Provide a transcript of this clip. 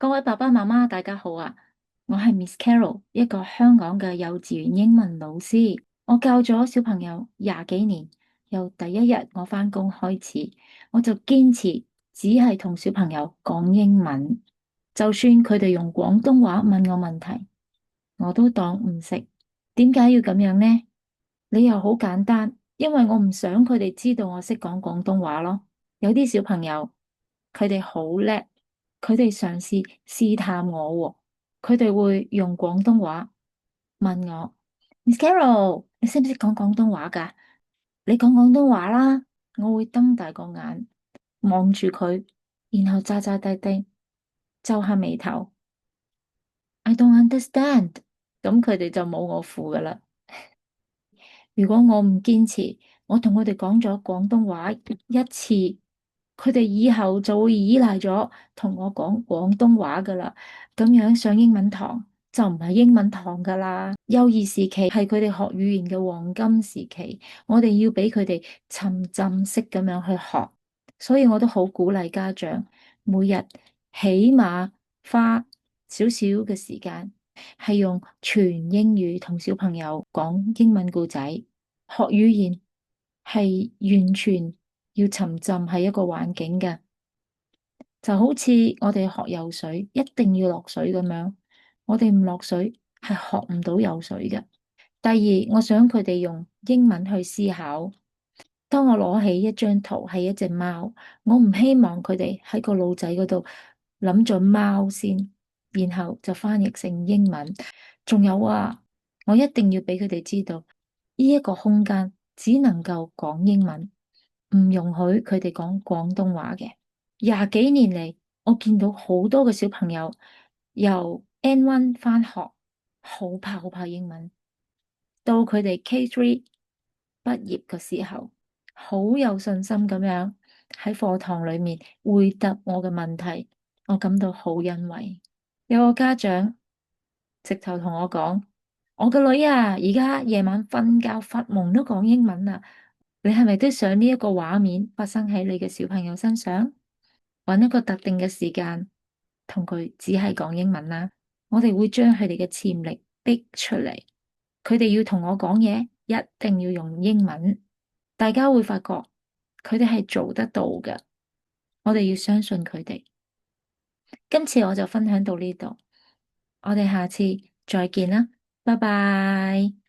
各位爸爸媽媽，大家好啊！我係 Miss Carol，一個香港嘅幼稚園英文老師。我教咗小朋友廿幾年，由第一日我返工開始，我就堅持只係同小朋友講英文，就算佢哋用廣東話問我問題，我都當唔識。點解要咁樣呢？理由好簡單，因為我唔想佢哋知道我識講廣東話咯。有啲小朋友佢哋好叻，佢哋嘗試試探我喎，佢哋會用廣東話問我：Miss Carol，你識唔識講廣東話㗎？你講廣東話啦，我會瞪大個眼望住佢，然後渣渣低低皺下眉頭。I don't understand，咁佢哋就冇我符㗎喇。如果我唔堅持，我同佢哋講咗廣東話一次，佢哋以後就會依賴咗同我講廣東話噶啦。咁樣上英文堂就唔係英文堂噶啦。幼兒時期係佢哋學語言嘅黃金時期，我哋要俾佢哋沉浸式咁樣去學。所以我都好鼓勵家長每日起碼花少少嘅時間。係用全英語同小朋友講英文故仔，學語言係完全要沉浸喺一個環境嘅，就好似我哋學游水，一定要落水咁樣，我哋唔落水係學唔到游水嘅。第二，我想佢哋用英文去思考。當我攞起一張圖係一隻貓，我唔希望佢哋喺個腦仔嗰度諗咗貓先，然後就翻譯成英文。仲有啊，我一定要俾佢哋知道，呢一個空間只能夠講英文，唔容許佢哋講廣東話嘅。廿幾年嚟，我見到好多嘅小朋友由 N1 翻學，好怕英文，到佢哋 K3 畢業嘅時候，好有信心咁樣喺課堂裏面回答我嘅問題，我感到好欣慰。有個家長直頭同我講：我個女啊，而家夜晚瞓覺發夢都講英文啊！你係咪都想呢一個畫面發生喺你嘅小朋友身上？揾一個特定嘅時間，同佢只係講英文啦。我哋會將佢哋嘅潛力逼出嚟，佢哋要同我講嘢，一定要用英文。大家會發覺佢哋係做得到嘅，我哋要相信佢哋。今次我就分享到呢度，我哋下次再見啦，拜拜。